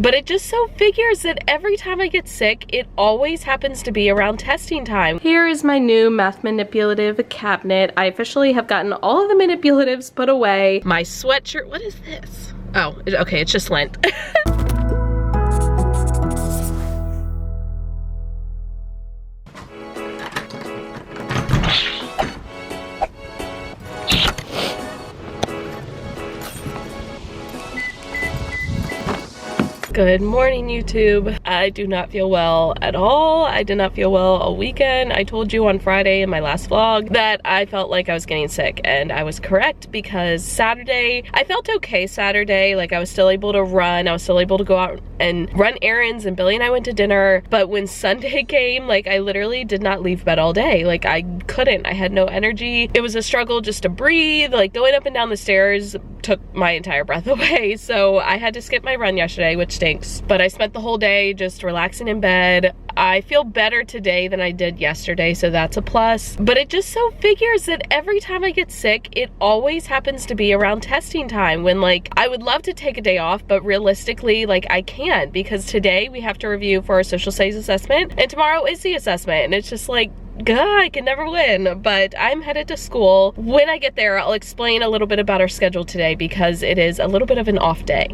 But it just so figures that every time I get sick, it always happens to be around testing time. Here is my new math manipulative cabinet. I officially have gotten all of the manipulatives put away. My sweatshirt, what is this? Oh, okay, it's just lint. Good morning, YouTube. I do not feel well at all. I did not feel well all weekend. I told you on Friday in my last vlog that I felt like I was getting sick, and I was correct because Saturday, I felt okay Saturday. Like I was still able to run. I was still able to go out and run errands, and Billy and I went to dinner. But when Sunday came, like I literally did not leave bed all day. Like I couldn't. I had no energy. It was a struggle just to breathe. Like going up and down the stairs took my entire breath away. So I had to skip my run yesterday, which stinks. But I spent the whole day just relaxing in bed. I feel better today than I did yesterday, so that's a plus. But it just so figures that every time I get sick, it always happens to be around testing time, when like I would love to take a day off, but realistically, like I can't, because today we have to review for our social studies assessment and tomorrow is the assessment, and it's just like, God, I can never win. But I'm headed to school. When I get there, I'll explain a little bit about our schedule today because it is a little bit of an off day.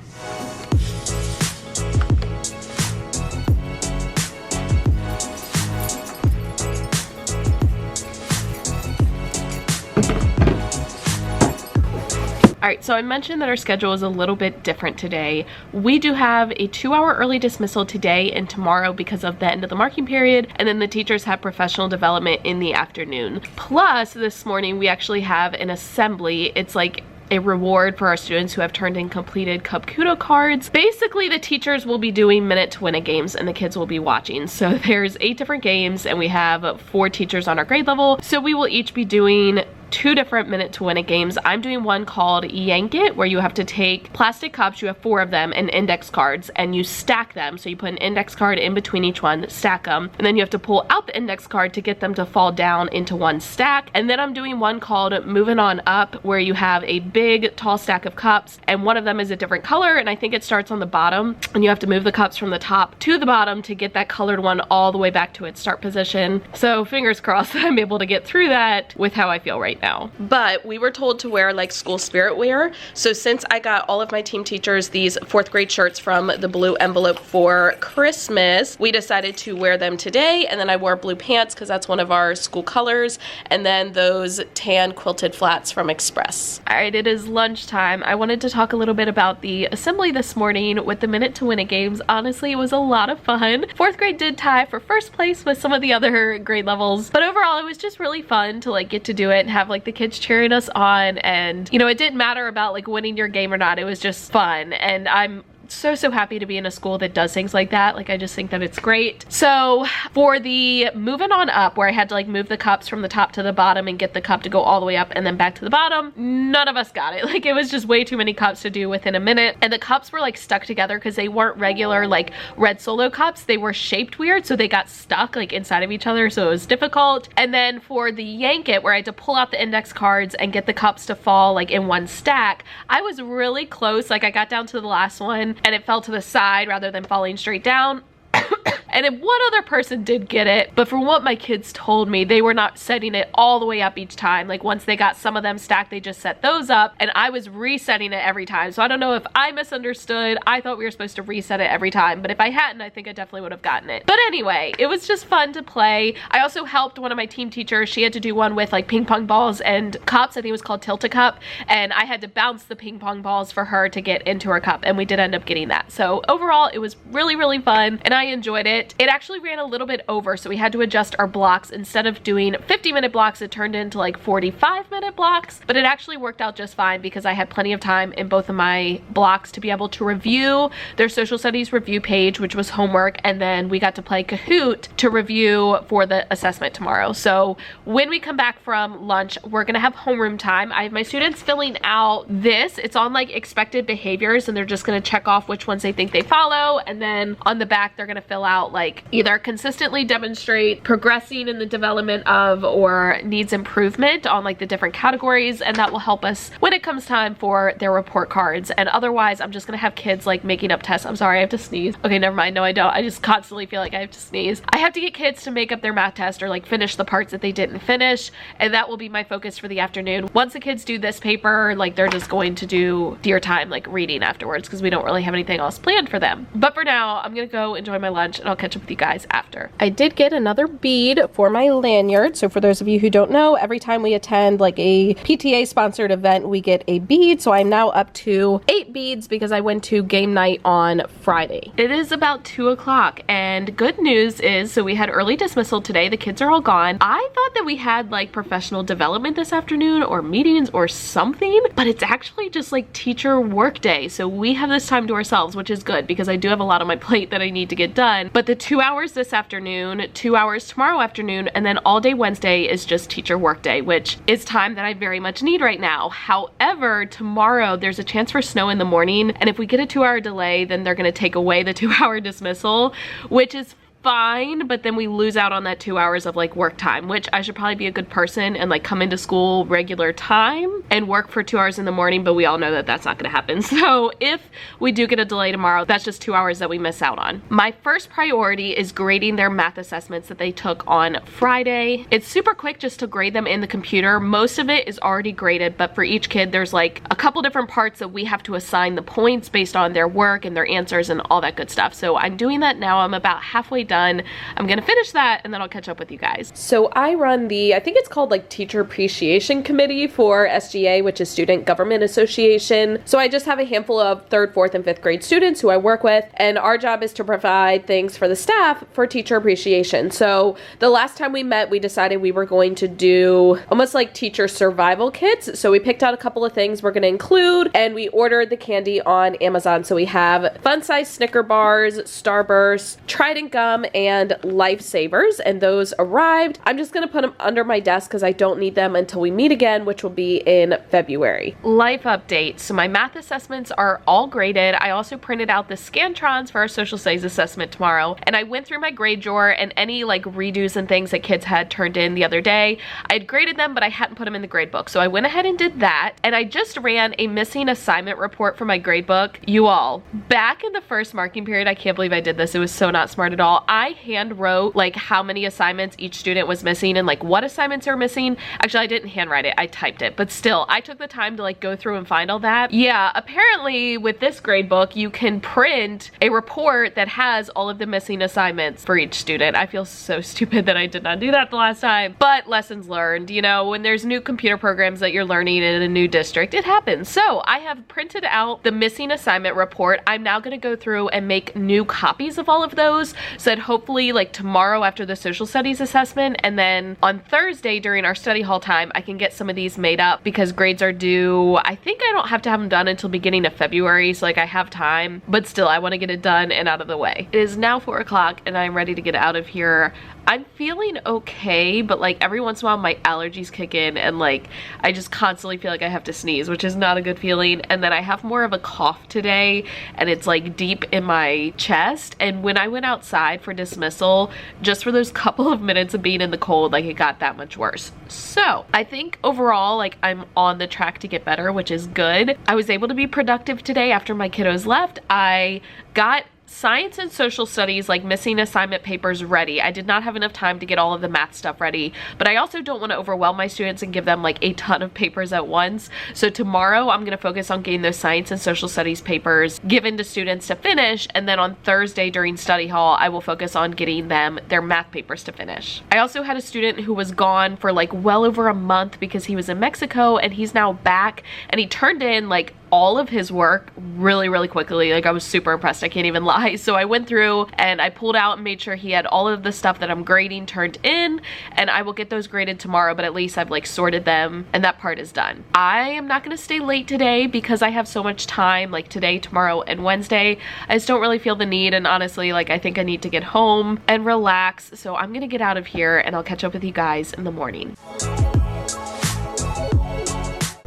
Alright, so I mentioned that our schedule is a little bit different today. We do have a 2-hour early dismissal today and tomorrow because of the end of the marking period, and then the teachers have professional development in the afternoon. Plus, this morning we actually have an assembly. It's like a reward for our students who have turned in completed Cub Kudo cards. Basically, the teachers will be doing minute to win it games and the kids will be watching. So there's 8 different games and we have 4 teachers on our grade level. So we will each be doing 2 different minute to win it games. I'm doing one called Yank It, where you have to take plastic cups, you have 4 of them, and index cards, and you stack them. So you put an index card in between each one, stack them, and then you have to pull out the index card to get them to fall down into one stack. And then I'm doing one called Moving On Up, where you have a big tall stack of cups, and one of them is a different color, and I think it starts on the bottom, and you have to move the cups from the top to the bottom to get that colored one all the way back to its start position. So fingers crossed that I'm able to get through that with how I feel right now. But we were told to wear like school spirit wear. So since I got all of my team teachers these 4th grade shirts from the blue envelope for Christmas, we decided to wear them today. And then I wore blue pants because that's one of our school colors. And then those tan quilted flats from Express. All right, it is lunchtime. I wanted to talk a little bit about the assembly this morning with the minute to win it games. Honestly, it was a lot of fun. 4th grade did tie for first place with some of the other grade levels. But overall, it was just really fun to like get to do it and have like the kids cheering us on, and you know, it didn't matter about like winning your game or not. It was just fun, and I'm so happy to be in a school that does things like that. Like I just think that it's great. So for the Moving On Up, where I had to like move the cups from the top to the bottom and get the cup to go all the way up and then back to the bottom, none of us got it. Like it was just way too many cups to do within a minute, and the cups were like stuck together because they weren't regular like red Solo cups. They were shaped weird, so they got stuck like inside of each other, so it was difficult. And then for the Yank It, where I had to pull out the index cards and get the cups to fall like in one stack, I was really close. Like I got down to the last one and it fell to the side rather than falling straight down. And if one other person did get it, but from what my kids told me, they were not setting it all the way up each time. Like once they got some of them stacked, they just set those up, and I was resetting it every time. So I don't know if I misunderstood. I thought we were supposed to reset it every time, but if I hadn't, I think I definitely would have gotten it. But anyway, it was just fun to play. I also helped one of my team teachers. She had to do one with like ping pong balls and cups. I think it was called Tilt-A-Cup, and I had to bounce the ping pong balls for her to get into her cup, and we did end up getting that. So overall, it was really fun, and I enjoyed it. It actually ran a little bit over, so we had to adjust our blocks. Instead of doing 50-minute blocks, it turned into like 45-minute blocks, but it actually worked out just fine because I had plenty of time in both of my blocks to be able to review their social studies review page, which was homework, and then we got to play Kahoot to review for the assessment tomorrow. So when we come back from lunch, we're gonna have homeroom time. I have my students filling out this. It's on like expected behaviors, and they're just gonna check off which ones they think they follow, and then on the back they're gonna fill out like either consistently demonstrate progressing in the development of or needs improvement on like the different categories, and that will help us when it comes time for their report cards. And otherwise, I'm just gonna have kids like making up tests. I'm sorry, I have to sneeze. Okay, never mind. No, I don't. I just constantly feel like I have to sneeze. I have to get kids to make up their math test or like finish the parts that they didn't finish, and that will be my focus for the afternoon. Once the kids do this paper, like they're just going to do dear time, like reading afterwards, because we don't really have anything else planned for them. But for now, I'm gonna go enjoy my lunch and I'll catch up with you guys after. I did get another bead for my lanyard. So for those of you who don't know, every time we attend like a PTA sponsored event, we get a bead. So I'm now up to 8 beads because I went to game night on Friday. It is about 2 o'clock, and good news is, so we had early dismissal today. The kids are all gone. I thought that we had like professional development this afternoon or meetings or something, but it's actually just like teacher work day. So we have this time to ourselves, which is good because I do have a lot on my plate that I need to get done. But the 2 hours this afternoon, 2 hours tomorrow afternoon, and then all day Wednesday is just teacher work day, which is time that I very much need right now. However, tomorrow there's a chance for snow in the morning, and if we get a 2-hour delay, then they're gonna take away the 2-hour dismissal, which is fine, but then we lose out on that 2 hours of like work time, which I should probably be a good person and like come into school regular time and work for 2 hours in the morning, but we all know that that's not gonna happen. So if we do get a delay tomorrow, that's just 2 hours that we miss out on. My first priority is grading their math assessments that they took on Friday. It's super quick just to grade them in the computer. Most of it is already graded, but for each kid there's like a couple different parts that we have to assign the points based on their work and their answers and all that good stuff. So I'm doing that now. I'm about halfway done. I'm gonna finish that and then I'll catch up with you guys. So I run the, I think it's called like Teacher Appreciation Committee for SGA, which is Student Government Association. So I just have a handful of 3rd, 4th, and 5th grade students who I work with, and our job is to provide things for the staff for teacher appreciation. So the last time we met, we decided we were going to do almost like teacher survival kits. So we picked out a couple of things we're gonna include, and we ordered the candy on Amazon. So we have fun-size Snicker bars, Starburst, Trident gum, and Lifesavers, and those arrived. I'm just gonna put them under my desk because I don't need them until we meet again, which will be in February. Life update. So my math assessments are all graded. I also printed out the Scantrons for our social studies assessment tomorrow, and I went through my grade drawer and any like redos and things that kids had turned in the other day. I had graded them, but I hadn't put them in the grade book. So I went ahead and did that, and I just ran a missing assignment report for my grade book. You all, back in the first marking period, I can't believe I did this. It was so not smart at all. I hand wrote like how many assignments each student was missing and like what assignments are missing. Actually, I didn't handwrite it, I typed it, but still, I took the time to like go through and find all that. Yeah, apparently with this grade book, you can print a report that has all of the missing assignments for each student. I feel so stupid that I did not do that the last time, but lessons learned. You know, when there's new computer programs that you're learning in a new district, it happens. So I have printed out the missing assignment report. I'm now gonna go through and make new copies of all of those so that hopefully like tomorrow after the social studies assessment, and then on Thursday during our study hall time, I can get some of these made up because grades are due. I think I don't have to have them done until beginning of February, so like I have time, but still I want to get it done and out of the way. It is now 4 o'clock and I'm ready to get out of here. I'm feeling okay, but like every once in a while my allergies kick in and like I just constantly feel like I have to sneeze, which is not a good feeling. And then I have more of a cough today and it's like deep in my chest. And when I went outside for dismissal, just for those couple of minutes of being in the cold, like it got that much worse. So I think overall like I'm on the track to get better, which is good. I was able to be productive today after my kiddos left. I got science and social studies, like missing assignment papers, ready. I did not have enough time to get all of the math stuff ready, but I also don't want to overwhelm my students and give them like a ton of papers at once. So tomorrow I'm going to focus on getting those science and social studies papers given to students to finish, and then on Thursday during study hall I will focus on getting them their math papers to finish. I also had a student who was gone for like well over a month because he was in Mexico, and he's now back, and he turned in like all of his work really quickly. Like I was super impressed, I can't even lie. So I went through and I pulled out and made sure he had all of the stuff that I'm grading turned in, and I will get those graded tomorrow, but at least I've like sorted them and that part is done. I am not gonna stay late today because I have so much time, like today, tomorrow, and Wednesday. I just don't really feel the need, and honestly like I think I need to get home and relax. So I'm gonna get out of here and I'll catch up with you guys in the morning.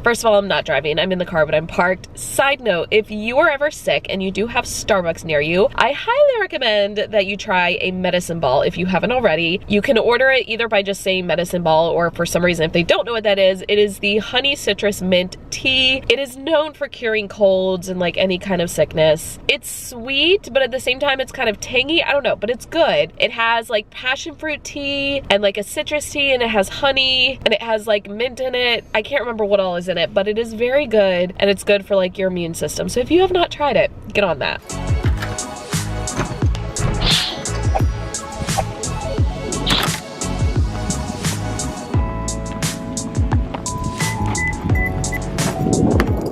First of all, I'm not driving. I'm in the car, but I'm parked. Side note, if you are ever sick and you do have Starbucks near you, I highly recommend that you try a medicine ball if you haven't already. You can order it either by just saying medicine ball, or for some reason, if they don't know what that is, it is the honey citrus mint tea. It is known for curing colds and like any kind of sickness. It's sweet, but at the same time, it's kind of tangy. I don't know, but it's good. It has like passion fruit tea and like a citrus tea, and it has honey and it has like mint in it. I can't remember what all is in it, but it is very good, and it's good for like your immune system. So if you have not tried it, get on that.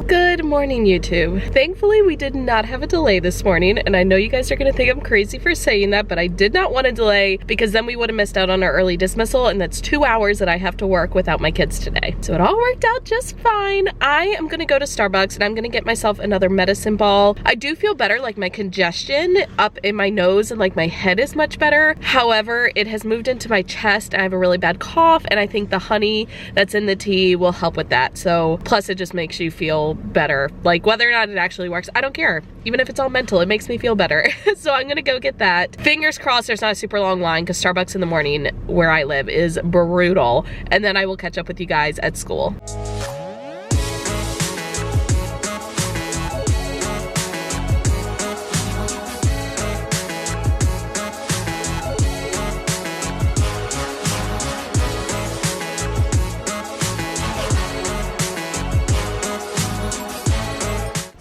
Good morning, YouTube. Thankfully, we did not have a delay this morning, and I know you guys are gonna think I'm crazy for saying that, but I did not want a delay because then we would have missed out on our early dismissal, and that's 2 hours that I have to work without my kids today. So it all worked out just fine. I am gonna go to Starbucks and I'm gonna get myself another medicine ball. I do feel better, like my congestion up in my nose and like my head is much better. However, it has moved into my chest. I have a really bad cough, and I think the honey that's in the tea will help with that. So plus it just makes you feel better. Like whether or not it actually works, I don't care. Even if it's all mental, it makes me feel better. So I'm gonna go get that. Fingers crossed there's not a super long line, because Starbucks in the morning where I live is brutal. And then I will catch up with you guys at school.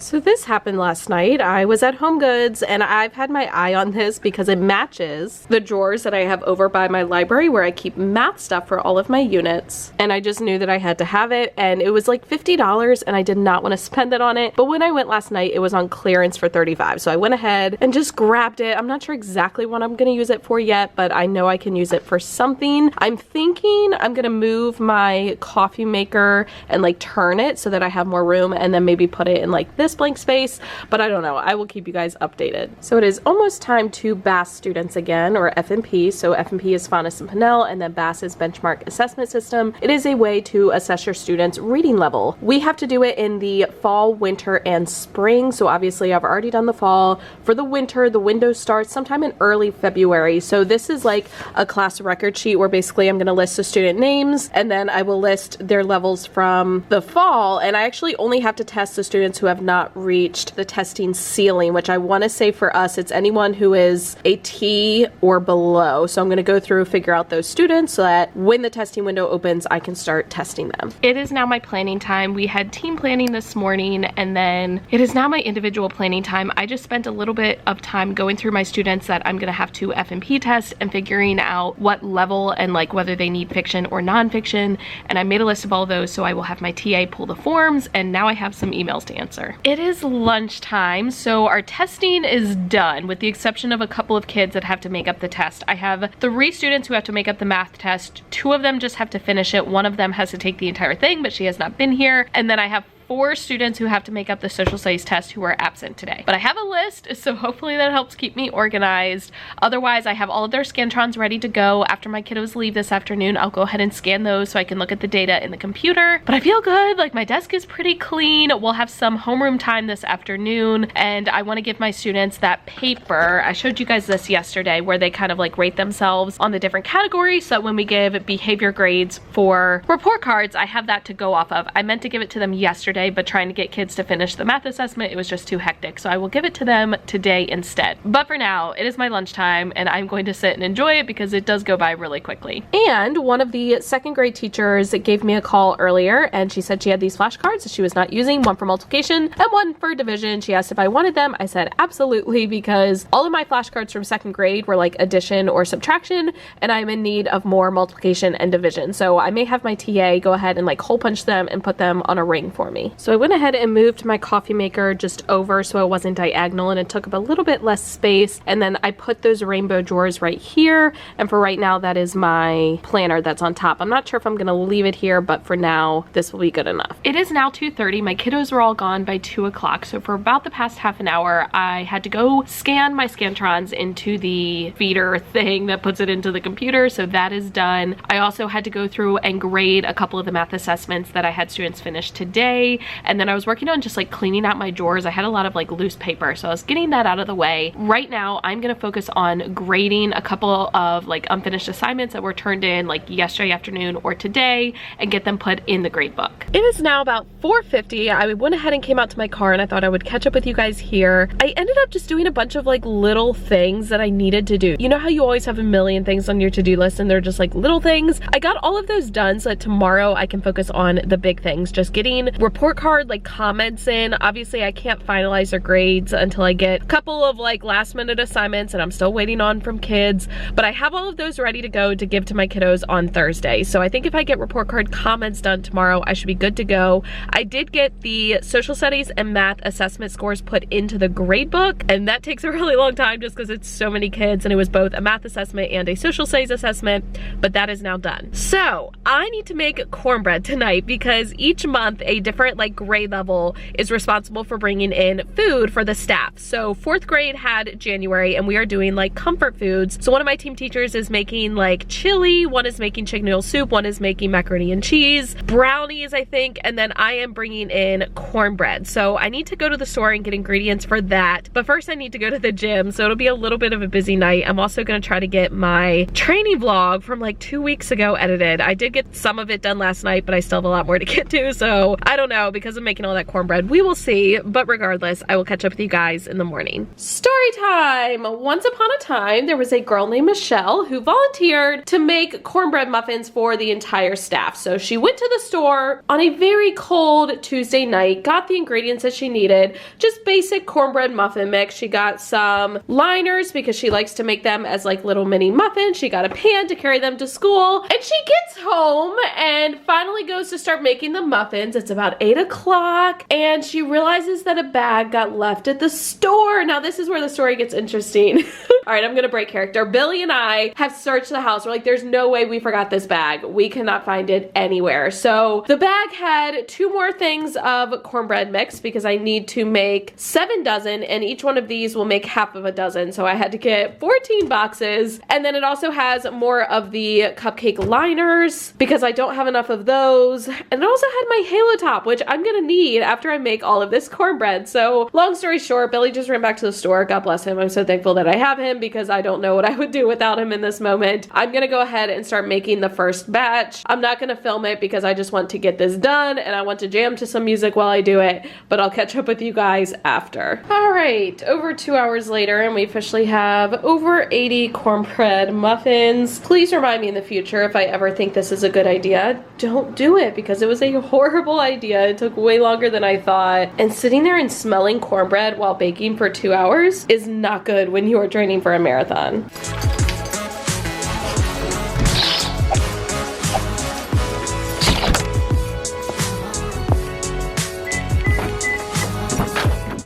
So this happened last night. I was at Home Goods, and I've had my eye on this because it matches the drawers that I have over by my library where I keep math stuff for all of my units. And I just knew that I had to have it, and it was like $50 and I did not want to spend it on it. But when I went last night, it was on clearance for $35. So I went ahead and just grabbed it. I'm not sure exactly what I'm gonna use it for yet, but I know I can use it for something. I'm thinking I'm gonna move my coffee maker and like turn it so that I have more room, and then maybe put it in like this blank space, but I don't know. I will keep you guys updated. So it is almost time to BASS students again, or F&P. So F&P is Faunus and Pinnell, and then BASS is Benchmark Assessment System. It is a way to assess your students' reading level. We have to do it in the fall, winter, and spring. So obviously I've already done the fall. For the winter, the window starts sometime in early February. So this is like a class record sheet where basically I'm going to list the student names, and then I will list their levels from the fall. And I actually only have to test the students who have not reached the testing ceiling, which I want to say for us, it's anyone who is a T or below. So I'm going to go through, figure out those students so that when the testing window opens, I can start testing them. It is now my planning time. We had team planning this morning, and then it is now my individual planning time. I just spent a little bit of time going through my students that I'm going to have to F&P test and figuring out what level and like whether they need fiction or nonfiction. And I made a list of all those, so I will have my TA pull the forms, and now I have some emails to answer. It is lunchtime, so our testing is done with the exception of a couple of kids that have to make up the test. I have 3 students who have to make up the math test. 2 of them just have to finish it. 1 of them has to take the entire thing, but she has not been here. And then I have 4 students who have to make up the social studies test who are absent today. But I have a list, so hopefully that helps keep me organized. Otherwise, I have all of their Scantrons ready to go. After my kiddos leave this afternoon, I'll go ahead and scan those so I can look at the data in the computer. But I feel good, like my desk is pretty clean. We'll have some homeroom time this afternoon, and I want to give my students that paper. I showed you guys this yesterday where they kind of like rate themselves on the different categories, so that when we give behavior grades for report cards, I have that to go off of. I meant to give it to them yesterday, but trying to get kids to finish the math assessment, it was just too hectic. So I will give it to them today instead. But for now, it is my lunchtime, and I'm going to sit and enjoy it because it does go by really quickly. And one of the 2nd grade teachers gave me a call earlier, and she said she had these flashcards that she was not using, one for multiplication and one for division. She asked if I wanted them. I said absolutely, because all of my flashcards from 2nd grade were like addition or subtraction, and I'm in need of more multiplication and division. So I may have my TA go ahead and like hole punch them and put them on a ring for me. me. So I went ahead and moved my coffee maker just over so it wasn't diagonal and it took up a little bit less space. And then I put those rainbow drawers right here. And for right now, that is my planner that's on top. I'm not sure if I'm gonna leave it here, but for now, this will be good enough. It is now 2:30. My kiddos were all gone by 2 o'clock. So for about the past half an hour, I had to go scan my Scantrons into the feeder thing that puts it into the computer. So that is done. I also had to go through and grade a couple of the math assessments that I had students finish today. And then I was working on just like cleaning out my drawers. I had a lot of like loose paper. So I was getting that out of the way. Right now, I'm gonna focus on grading a couple of like unfinished assignments that were turned in like yesterday afternoon or today and get them put in the grade book. It is now about 4:50. I went ahead and came out to my car and I thought I would catch up with you guys here. I ended up just doing a bunch of like little things that I needed to do. You know how you always have a million things on your to-do list and they're just like little things? I got all of those done so that tomorrow I can focus on the big things, just getting report card like comments in. Obviously I can't finalize their grades until I get a couple of like last minute assignments and I'm still waiting on from kids, but I have all of those ready to go to give to my kiddos on Thursday. So I think if I get report card comments done tomorrow, I should be good to go. I did get the social studies and math assessment scores put into the grade book, and that takes a really long time just because it's so many kids and it was both a math assessment and a social studies assessment, but that is now done. So I need to make cornbread tonight because each month a different like grade level is responsible for bringing in food for the staff. So 4th grade had January and we are doing like comfort foods. So one of my team teachers is making like chili, one is making chicken noodle soup, one is making macaroni and cheese, brownies I think, and then I am bringing in cornbread. So I need to go to the store and get ingredients for that. But first I need to go to the gym, so it'll be a little bit of a busy night. I'm also gonna try to get my training vlog from like 2 weeks ago edited. I did get some of it done last night, but I still have a lot more to get to, so I don't know, because I'm making all that cornbread. We will see, but regardless, I will catch up with you guys in the morning. Story time! Once upon a time, there was a girl named Michelle who volunteered to make cornbread muffins for the entire staff. So she went to the store on a very cold Tuesday night, got the ingredients that she needed, just basic cornbread muffin mix. She got some liners because she likes to make them as like little mini muffins. She got a pan to carry them to school, and she gets home and finally goes to start making the muffins. It's about 8 o'clock and she realizes that a bag got left at the store. Now this is where the story gets interesting. All right, I'm gonna break character. Billy and I have searched the house. We're like, there's no way we forgot this bag. We cannot find it anywhere. So the bag had 2 more things of cornbread mix because I need to make 7 dozen and each one of these will make half of a dozen. So I had to get 14 boxes. And then it also has more of the cupcake liners because I don't have enough of those. And it also had my halo top, which I'm gonna need after I make all of this cornbread. So long story short, Billy just ran back to the store. God bless him. I'm so thankful that I have him because I don't know what I would do without him in this moment. I'm gonna go ahead and start making the first batch. I'm not gonna film it because I just want to get this done and I want to jam to some music while I do it, but I'll catch up with you guys after. All right, over 2 hours later and we officially have over 80 cornbread muffins. Please remind me in the future if I ever think this is a good idea, don't do it because it was a horrible idea. It took way longer than I thought. And sitting there and smelling cornbread while baking for 2 hours is not good when you are training for a marathon.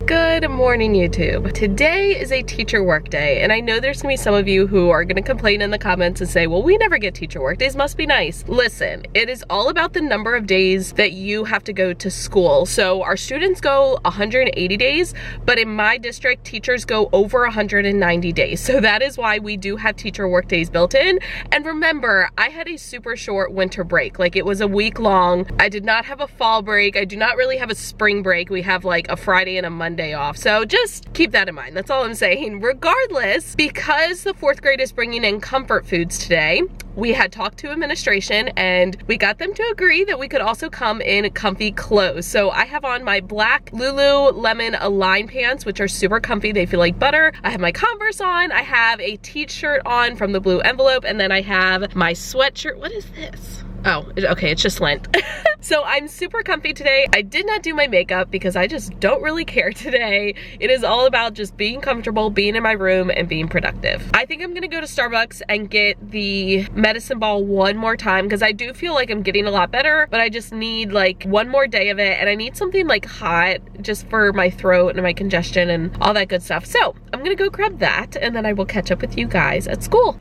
Good morning, YouTube. Today is a teacher work day, and I know there's gonna be some of you who are gonna complain in the comments and say, well, we never get teacher work days, must be nice. Listen, it is all about the number of days that you have to go to school. So our students go 180 days, but in my district, teachers go over 190 days. So that is why we do have teacher work days built in. And remember, I had a super short winter break. Like it was a week long. I did not have a fall break. I do not really have a spring break. We have like a Friday and a Monday off. So just keep that in mind. That's all I'm saying. Regardless, because the 4th grade is bringing in comfort foods today, we had talked to administration and we got them to agree that we could also come in comfy clothes. So I have on my black Lululemon Align pants, which are super comfy. They feel like butter. I have my Converse on. I have a t-shirt on from the Blue Envelope, and then I have my sweatshirt. What is this? Oh, okay, it's just lint. So I'm super comfy today. I did not do my makeup because I just don't really care today. It is all about just being comfortable, being in my room, and being productive. I think I'm gonna go to Starbucks and get the medicine ball one more time because I do feel like I'm getting a lot better, but I just need like one more day of it, and I need something like hot just for my throat and my congestion and all that good stuff. So I'm gonna go grab that, and then I will catch up with you guys at school.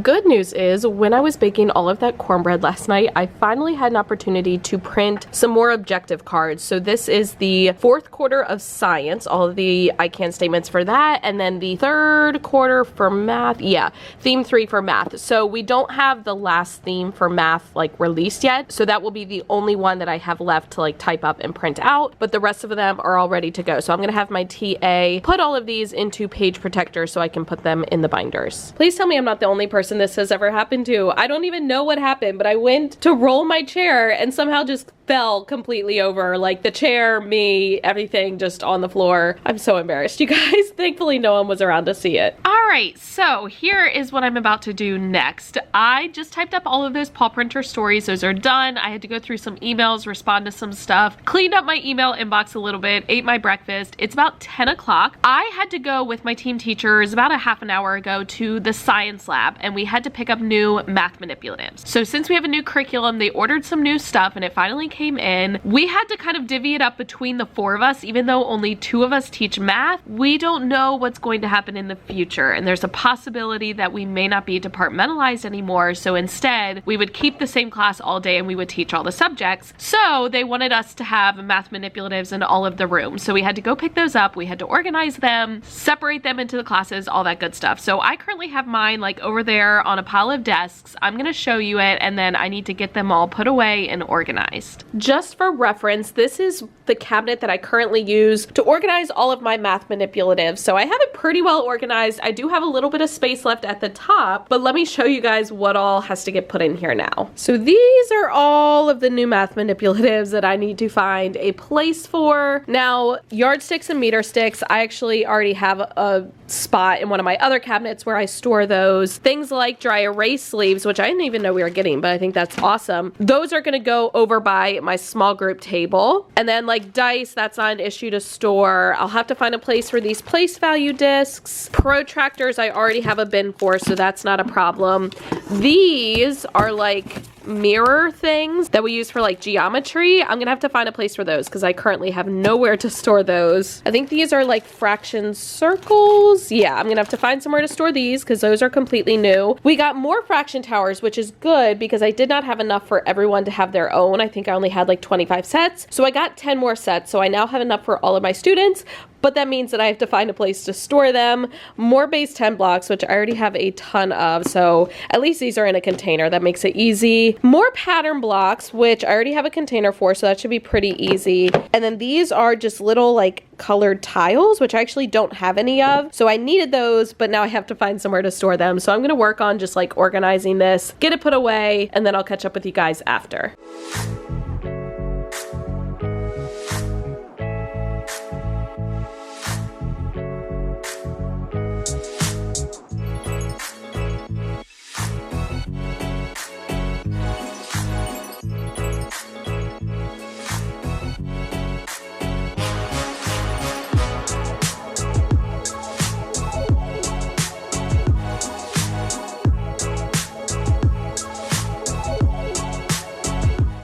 Good news is, when I was baking all of that cornbread last night, I finally had an opportunity to print some more objective cards. So this is the fourth quarter of science, all of the I can statements for that, and then the third quarter for math. Yeah, theme 3 for math. So we don't have the last theme for math like released yet, so that will be the only one that I have left to like type up and print out, but the rest of them are all ready to go. So I'm gonna have my TA put all of these into page protectors so I can put them in the binders. Please tell me I'm not the only person this has ever happened to. I don't even know what happened, but I went to roll my chair and somehow just fell completely over. Like the chair, me, everything just on the floor. I'm so embarrassed, you guys. Thankfully no one was around to see it. All right, so here is what I'm about to do next. I just typed up all of those paw printer stories. Those are done. I had to go through some emails, respond to some stuff, cleaned up my email inbox a little bit, ate my breakfast. It's about 10 o'clock. I had to go with my team teachers about a half an hour ago to the science lab, and we had to pick up new math manipulatives. So since we have a new curriculum, they ordered some new stuff and it finally came in. We had to kind of divvy it up between the 4 of us. Even though only 2 of us teach math, we don't know what's going to happen in the future, and there's a possibility that we may not be departmentalized anymore. So instead we would keep the same class all day and we would teach all the subjects. So they wanted us to have math manipulatives in all of the rooms, so we had to go pick those up. We had to organize them, separate them into the classes, all that good stuff. So I currently have mine like over there on a pile of desks. I'm gonna show you it, and then I need to get them all put away and organized. Just for reference, this is the cabinet that I currently use to organize all of my math manipulatives. So I have it pretty well organized. I do have a little bit of space left at the top, but let me show you guys what all has to get put in here now. So these are all of the new math manipulatives that I need to find a place for. Now, yardsticks and meter sticks, I actually already have a spot in one of my other cabinets where I store those. Things like dry erase sleeves, which I didn't even know we were getting, but I think that's awesome. Those are gonna go over by my small group table. And then like dice, that's not an issue to store. I'll have to find a place for these place value discs. Protractors I already have a bin for, so that's not a problem. These are like mirror things that we use for like geometry. I'm gonna have to find a place for those because I currently have nowhere to store those. I think these are like fraction circles. Yeah, I'm gonna have to find somewhere to store these because those are completely new. We got more fraction towers, which is good because I did not have enough for everyone to have their own. I think I only had like 25 sets. So I got 10 more sets. So I now have enough for all of my students, but that means that I have to find a place to store them. More base 10 blocks, which I already have a ton of. So at least these are in a container. That makes it easy. More pattern blocks, which I already have a container for, so that should be pretty easy. And then these are just little like colored tiles, which I actually don't have any of. So I needed those, but now I have to find somewhere to store them. So I'm gonna work on just like organizing this, get it put away, and then I'll catch up with you guys after.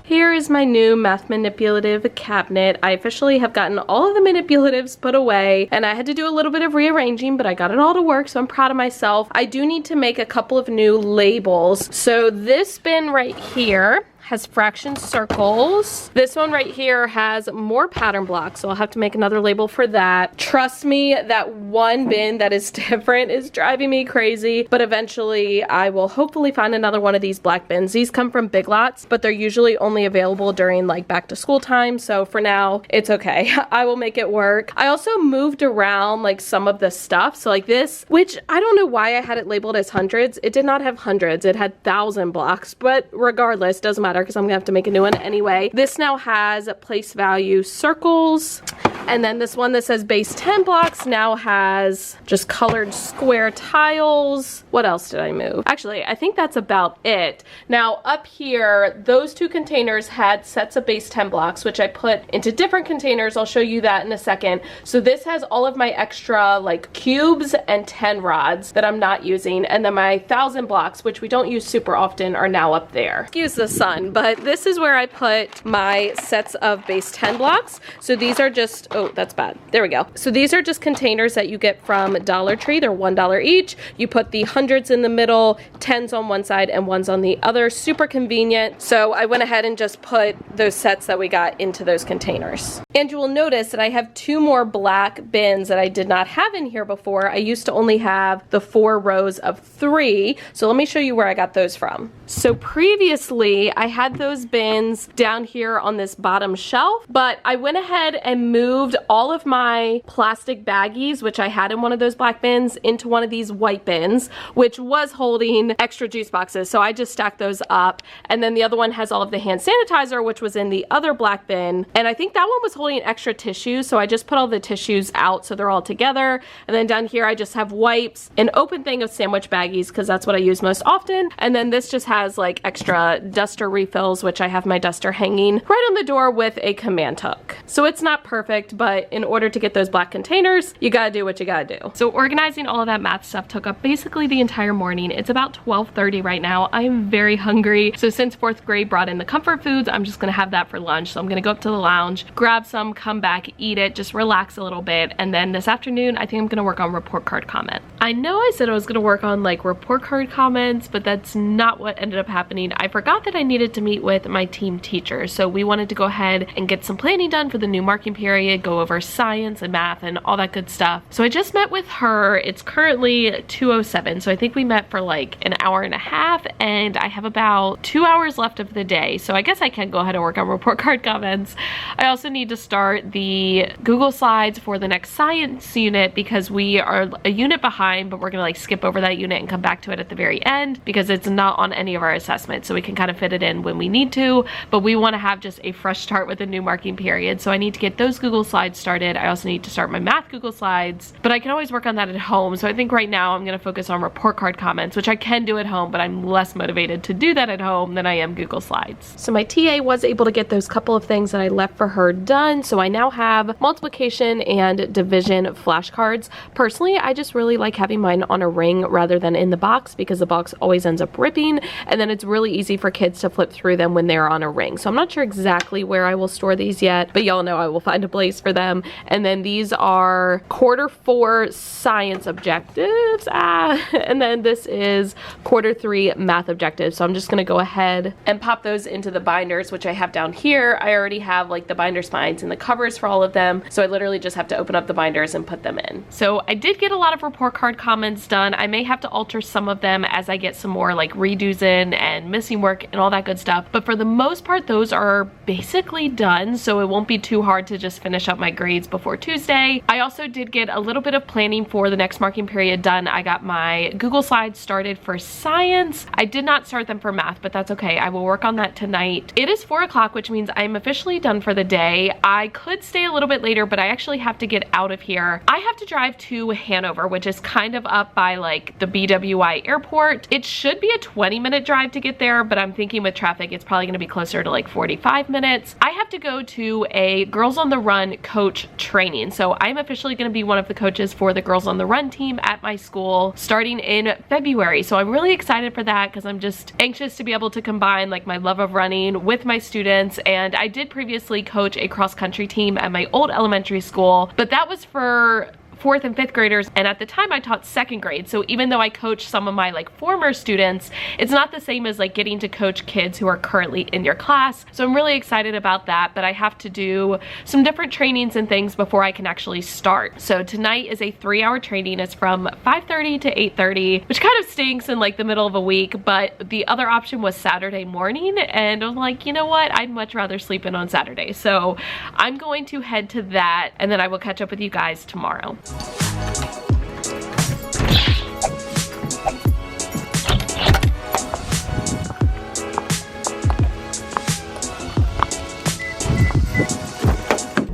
Here is my new math manipulative cabinet. I officially have gotten all of the manipulatives put away, and I had to do a little bit of rearranging, but I got it all to work, so I'm proud of myself. I do need to make a couple of new labels. So this bin right here has fraction circles. This one right here has more pattern blocks, so I'll have to make another label for that. Trust me, that one bin that is different is driving me crazy, but eventually I will hopefully find another one of these black bins. These come from Big Lots, but they're usually only available during like back to school time, so for now it's okay. I will make it work. I also moved around like some of the stuff, so like this, which I don't know why I had it labeled as hundreds. It did not have hundreds, it had 1,000 blocks, but regardless, doesn't matter because I'm gonna have to make a new one anyway. This now has place value circles, and then this one that says base 10 blocks now has just colored square tiles. What else did I move? Actually, I think that's about it. Now up here, those two containers had sets of base 10 blocks, which I put into different containers. I'll show you that in a second. So this has all of my extra like cubes and 10 rods that I'm not using, and then my 1,000 blocks, which we don't use super often, are now up there. Excuse the sun, but this is where I put my sets of base 10 blocks. So these are just, oh, that's bad. There we go. So these are just containers that you get from Dollar Tree. They're $1 each. You put the hundreds in the middle, 10s on one side and ones on the other. Super convenient. So I went ahead and just put those sets that we got into those containers. And you will notice that I have 2 more black bins that I did not have in here before. I used to only have the 4 rows of 3. So let me show you where I got those from. So previously I had those bins down here on this bottom shelf, but I went ahead and moved all of my plastic baggies, which I had in one of those black bins, into one of these white bins, which was holding extra juice boxes. So I just stacked those up. And then the other one has all of the hand sanitizer, which was in the other black bin. And I think that one was holding extra tissues. So I just put all the tissues out so they're all together. And then down here, I just have wipes, an open thing of sandwich baggies, because that's what I use most often. And then this just has like extra duster refills, which I have my duster hanging right on the door with a command hook. So it's not perfect, but in order to get those black containers, you gotta do what you gotta do. So organizing all of that math stuff took up basically the entire morning. It's about 12:30 right now. I am very hungry. So since 4th grade brought in the comfort foods, I'm just gonna have that for lunch. So I'm gonna go up to the lounge, grab some, come back, eat it, just relax a little bit. And then this afternoon, I think I'm gonna work on report card comment. I know I said I was gonna work on like report card comments, but that's not what ended up happening. I forgot that I needed to meet with my team teacher. So we wanted to go ahead and get some planning done for the new marking period, go over science and math and all that good stuff. So I just met with her. It's currently 2:07. So I think we met for like an hour and a half, and I have about 2 hours left of the day. So I guess I can go ahead and work on report card comments. I also need to start the Google Slides for the next science unit because we are a unit behind, but we're gonna like skip over that unit and come back to it at the very end because it's not on any of our assessments. So we can kind of fit it in when we need to, but we want to have just a fresh start with a new marking period. So I need to get those Google Slides started. I also need to start my math Google Slides, but I can always work on that at home. So I think right now I'm going to focus on report card comments, which I can do at home, but I'm less motivated to do that at home than I am Google Slides. So my TA was able to get those couple of things that I left for her done. So I now have multiplication and division flashcards. Personally, I just really like having mine on a ring rather than in the box because the box always ends up ripping, and then it's really easy for kids to flip through them when they're on a ring. So I'm not sure exactly where I will store these yet, but y'all know I will find a place for them. And then these are Q4 science objectives, and then this is Q3 math objectives. So I'm just gonna go ahead and pop those into the binders, which I have down here. I already have like the binder spines and the covers for all of them. So I literally just have to open up the binders and put them in. So I did get a lot of report card comments done. I may have to alter some of them as I get some more like redos in and missing work and all that good stuff. But for the most part, those are basically done. So it won't be too hard to just finish up my grades before Tuesday. I also did get a little bit of planning for the next marking period done. I got my Google Slides started for science. I did not start them for math, but that's okay. I will work on that tonight. It is 4 o'clock, which means I'm officially done for the day. I could stay a little bit later, but I actually have to get out of here. I have to drive to Hanover, which is kind of up by like the BWI airport. It should be a 20-minute drive to get there, but I'm thinking with traffic, it's probably gonna be closer to like 45 minutes. I have to go to a Girls on the Run coach training. So I'm officially gonna be one of the coaches for the Girls on the Run team at my school starting in February. So I'm really excited for that because I'm just anxious to be able to combine like my love of running with my students. And I did previously coach a cross country team at my old elementary school, but that was for 4th and 5th graders, and at the time I taught 2nd grade, so even though I coach some of my like former students, it's not the same as like getting to coach kids who are currently in your class. So I'm really excited about that, but I have to do some different trainings and things before I can actually start. So tonight is a 3-hour training. It's from 5:30 to 8:30, which kind of stinks in like the middle of a week, but the other option was Saturday morning, and I'm like, you know what, I'd much rather sleep in on Saturday. So I'm going to head to that, and then I will catch up with you guys tomorrow.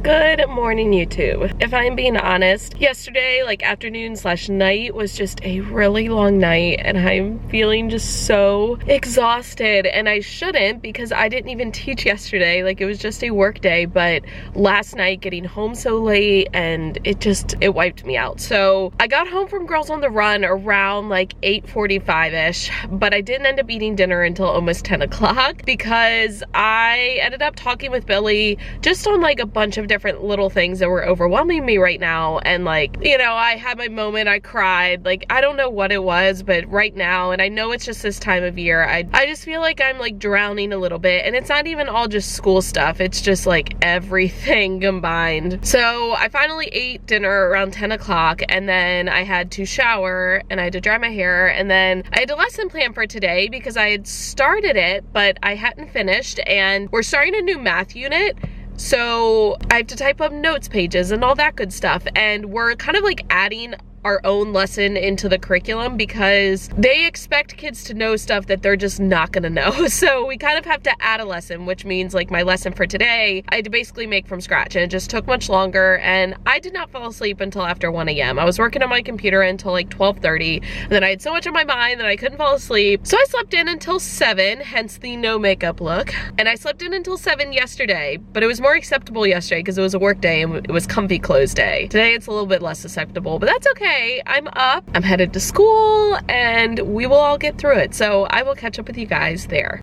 Good morning, YouTube. If I'm being honest, yesterday, like afternoon/night, was just a really long night, and I'm feeling just so exhausted. And I shouldn't, because I didn't even teach yesterday. Like, it was just a work day, but last night getting home so late, and it wiped me out. So I got home from Girls on the Run around like 8:45-ish, but I didn't end up eating dinner until almost 10 o'clock because I ended up talking with Billy just on like a bunch of different little things that were overwhelming me right now. And like, you know, I had my moment, I cried. Like, I don't know what it was, but right now, and I know it's just this time of year, I just feel like I'm like drowning a little bit. And it's not even all just school stuff, it's just like everything combined. So I finally ate dinner around 10 o'clock, and then I had to shower and I had to dry my hair, and then I had a lesson plan for today because I had started it but I hadn't finished, and we're starting a new math unit. So I have to type up notes pages and all that good stuff, and we're kind of like adding our own lesson into the curriculum because they expect kids to know stuff that they're just not gonna know. So we kind of have to add a lesson, which means like my lesson for today, I had to basically make from scratch, and it just took much longer, and I did not fall asleep until after 1 a.m. I was working on my computer until like 12:30, and then I had so much on my mind that I couldn't fall asleep. So I slept in until 7, hence the no makeup look. And I slept in until 7 yesterday, but it was more acceptable yesterday because it was a work day and it was comfy clothes day. Today it's a little bit less acceptable, but that's okay. I'm up, I'm headed to school, and we will all get through it. So I will catch up with you guys there.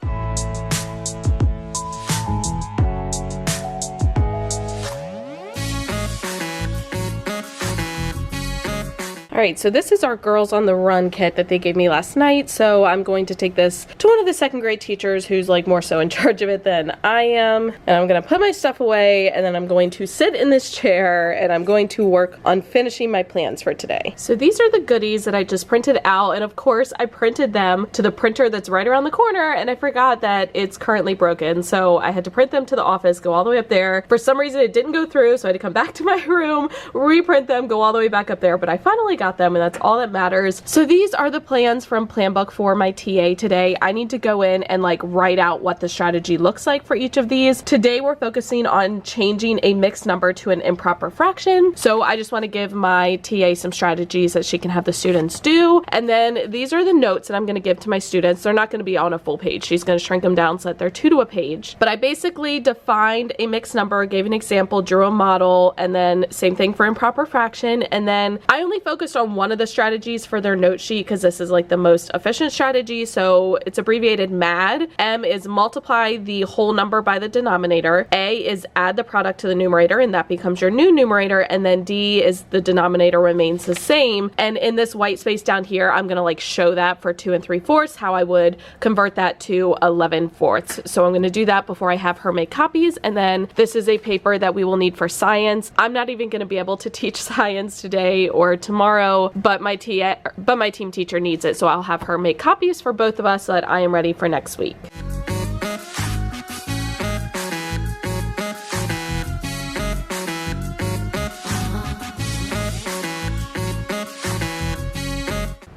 All right, so this is our Girls on the Run kit that they gave me last night. So I'm going to take this to one of the 2nd grade teachers who's like more so in charge of it than I am. And I'm gonna put my stuff away, and then I'm going to sit in this chair, and I'm going to work on finishing my plans for today. So these are the goodies that I just printed out. And of course I printed them to the printer that's right around the corner, and I forgot that it's currently broken. So I had to print them to the office, go all the way up there. For some reason it didn't go through, so I had to come back to my room, reprint them, go all the way back up there. But I finally got them, and that's all that matters. So these are the plans from Plan Book for my TA today. I need to go in and like write out what the strategy looks like for each of these. Today we're focusing on changing a mixed number to an improper fraction. So I just want to give my TA some strategies that she can have the students do. And then these are the notes that I'm going to give to my students. They're not going to be on a full page. She's going to shrink them down so that they're 2 to a page. But I basically defined a mixed number, gave an example, drew a model, and then same thing for improper fraction. And then I only focused on one of the strategies for their note sheet because this is like the most efficient strategy. So it's abbreviated MAD. M is multiply the whole number by the denominator. A is add the product to the numerator, and that becomes your new numerator. And then D is the denominator remains the same. And in this white space down here, I'm gonna like show that for 2 3/4 how I would convert that to 11/4. So I'm gonna do that before I have her make copies. And then this is a paper that we will need for science. I'm not even gonna be able to teach science today or tomorrow, but my team teacher needs it, so I'll have her make copies for both of us so that I am ready for next week.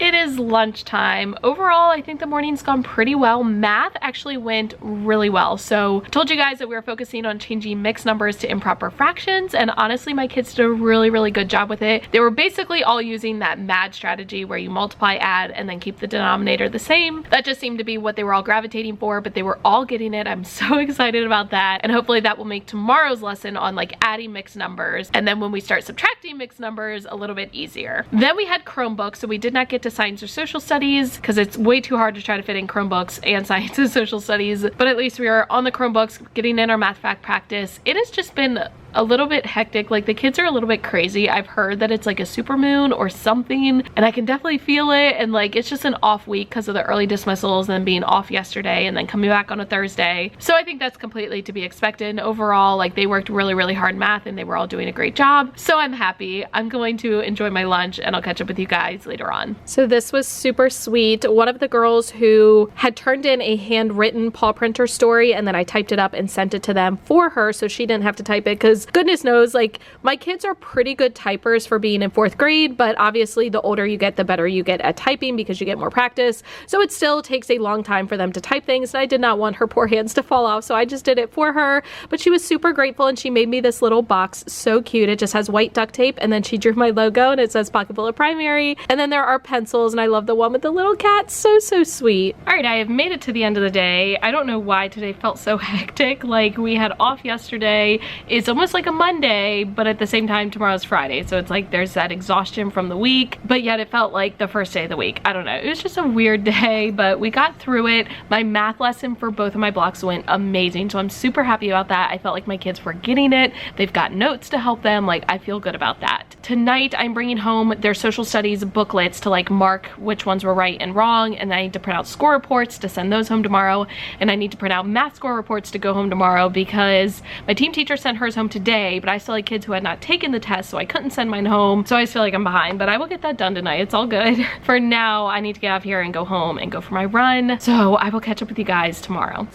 It is lunchtime. Overall, I think the morning's gone pretty well. Math actually went really well. So I told you guys that we were focusing on changing mixed numbers to improper fractions, and honestly my kids did a really good job with it. They were basically all using that MAD strategy where you multiply, add, and then keep the denominator the same. That just seemed to be what they were all gravitating for, but they were all getting it. I'm so excited about that, and hopefully that will make tomorrow's lesson on like adding mixed numbers, and then when we start subtracting mixed numbers, a little bit easier. Then we had Chromebooks, so we did not get to science or social studies because it's way too hard to try to fit in Chromebooks and science and social studies, but at least we are on the Chromebooks getting in our math fact practice. It has just been a little bit hectic. Like the kids are a little bit crazy. I've heard that it's like a supermoon or something, and I can definitely feel it. And like it's just an off week because of the early dismissals and being off yesterday and then coming back on a Thursday. So I think that's completely to be expected. And overall, like they worked really hard in math and they were all doing a great job. So I'm happy. I'm going to enjoy my lunch and I'll catch up with you guys later on. So this was super sweet. One of the girls who had turned in a handwritten paw printer story, and then I typed it up and sent it to them for her so she didn't have to type it, because goodness knows, like my kids are pretty good typers for being in 4th grade, but obviously the older you get, the better you get at typing because you get more practice. So it still takes a long time for them to type things, and I did not want her poor hands to fall off, so I just did it for her. But she was super grateful, and she made me this little box. So cute. It just has white duct tape, and then she drew my logo and it says Pocketful Primary, and then there are pencils, and I love the one with the little cat. So sweet. All right, I have made it to the end of the day. I don't know why today felt so hectic. Like we had off yesterday. It's almost like a Monday, but at the same time tomorrow's Friday, so it's like there's that exhaustion from the week, but yet it felt like the first day of the week. I don't know, it was just a weird day, but we got through it. My math lesson for both of my blocks went amazing, so I'm super happy about that. I felt like my kids were getting it. They've got notes to help them. Like I feel good about that. Tonight I'm bringing home their social studies booklets to like mark which ones were right and wrong, and I need to print out score reports to send those home tomorrow, and I need to print out math score reports to go home tomorrow because my team teacher sent hers home today, but I still had kids who had not taken the test, so I couldn't send mine home. So I just feel like I'm behind, but I will get that done tonight. It's all good. For now, I need to get out of here and go home and go for my run. So I will catch up with you guys tomorrow.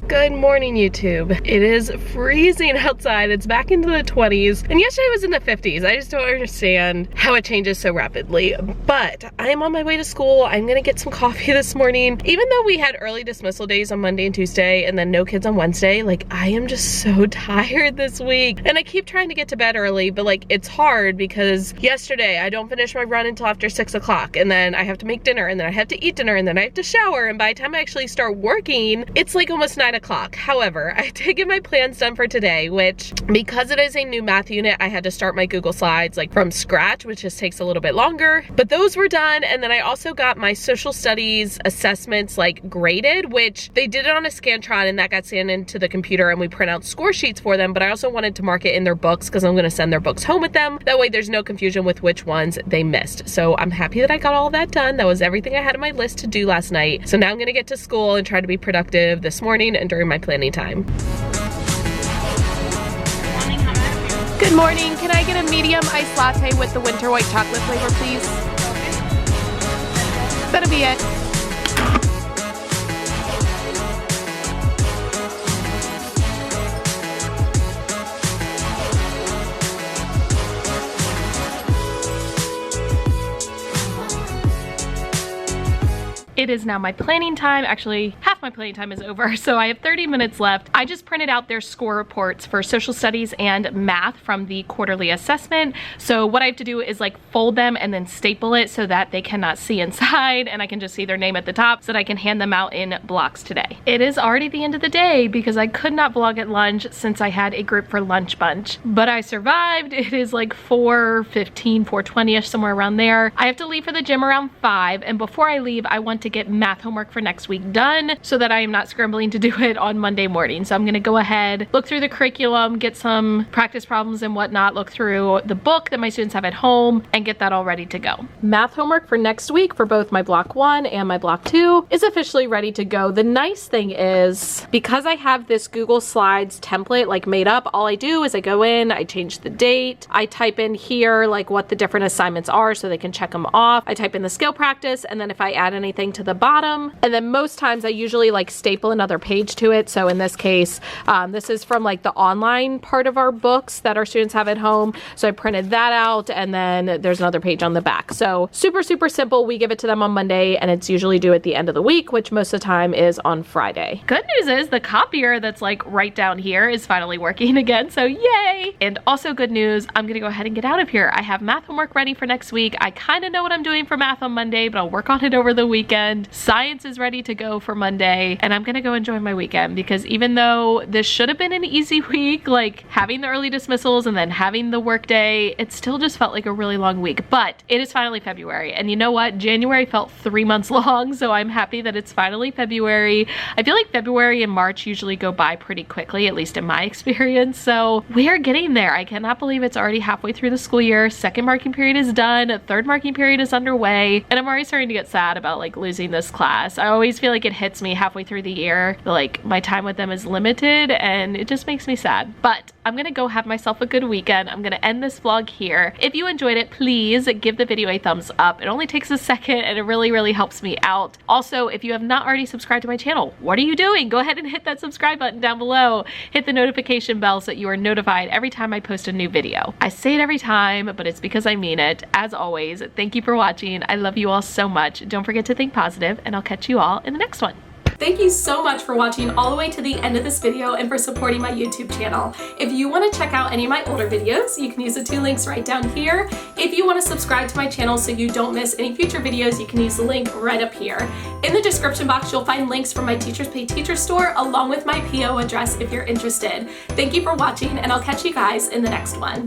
Good morning, YouTube. It is freezing outside. It's back into the 20s, and yesterday was in the 50s. I just don't understand how it changes so rapidly, but I am on my way to school. I'm gonna get some coffee this morning. Even though we had early dismissal days on Monday and Tuesday and then no kids on Wednesday, like I am just so tired this week, and I keep trying to get to bed early, but like it's hard because yesterday I don't finish my run until after 6 o'clock, and then I have to make dinner, and then I have to eat dinner, and then I have to shower, and by the time I actually start working, it's like almost 9 o'clock. However, I did get my plans done for today, which because it is a new math unit, I had to start my Google Slides like from scratch, which just takes a little bit longer, but those were done. And then I also got my social studies assessments like graded, which they did it on a Scantron, and that got scanned into the computer, and we print out score sheets for them. But I also wanted to mark it in their books because I'm going to send their books home with them. That way there's no confusion with which ones they missed. So I'm happy that I got all that done. That was everything I had on my list to do last night. So now I'm going to get to school and try to be productive this morning and during my planning time. Good morning. Can I get a medium iced latte with the winter white chocolate flavor, please? That'll be it. It is now my planning time. Actually, half my planning time is over, so I have 30 minutes left. I just printed out their score reports for social studies and math from the quarterly assessment. So what I have to do is like fold them and then staple it so that they cannot see inside, and I can just see their name at the top so that I can hand them out in blocks today. It is already the end of the day because I could not vlog at lunch since I had a group for lunch bunch, but I survived. It is like 4:15, 4:20ish, somewhere around there. I have to leave for the gym around 5, and before I leave, I want to get math homework for next week done so that I am not scrambling to do it on Monday morning. So I'm gonna go ahead, look through the curriculum, get some practice problems and whatnot, look through the book that my students have at home, and get that all ready to go. Math homework for next week for both my block 1 and my block 2 is officially ready to go. The nice thing is, because I have this Google Slides template like made up, all I do is I go in, I change the date, I type in here like what the different assignments are so they can check them off, I type in the skill practice, and then if I add anything to the bottom, and then most times I usually like staple another page to it. So in this case, this is from like the online part of our books that our students have at home. So I printed that out, and then there's another page on the back. So super simple. We give it to them on Monday, and it's usually due at the end of the week, which most of the time is on Friday. Good news is the copier that's like right down here is finally working again, so yay! And also good news, I'm gonna go ahead and get out of here. I have math homework ready for next week. I kind of know what I'm doing for math on Monday, but I'll work on it over the weekend. weekend. Science is ready to go for Monday, and I'm gonna go enjoy my weekend because even though this should have been an easy week, like having the early dismissals and then having the workday, it still just felt like a really long week. But it is finally February, and you know what? January felt 3 months long, so I'm happy that it's finally February. I feel like February and March usually go by pretty quickly, at least in my experience, so we are getting there. I cannot believe it's already halfway through the school year. Second marking period is done, third marking period is underway, and I'm already starting to get sad about like losing this class. I always feel like it hits me halfway through the year, like my time with them is limited, and it just makes me sad. But I'm gonna go have myself a good weekend. I'm gonna end this vlog here. If you enjoyed it, please give the video a thumbs up. It only takes a second and it really helps me out. Also, if you have not already subscribed to my channel, what are you doing? Go ahead and hit that subscribe button down below. Hit the notification bell so that you are notified every time I post a new video. I say it every time, but it's because I mean it. As always, thank you for watching. I love you all so much. Don't forget to think positive, and I'll catch you all in the next one. Thank you so much for watching all the way to the end of this video and for supporting my YouTube channel. If you want to check out any of my older videos, you can use the 2 links right down here. If you want to subscribe to my channel so you don't miss any future videos, you can use the link right up here. In the description box, you'll find links for my Teachers Pay Teachers store along with my PO address if you're interested. Thank you for watching, and I'll catch you guys in the next one.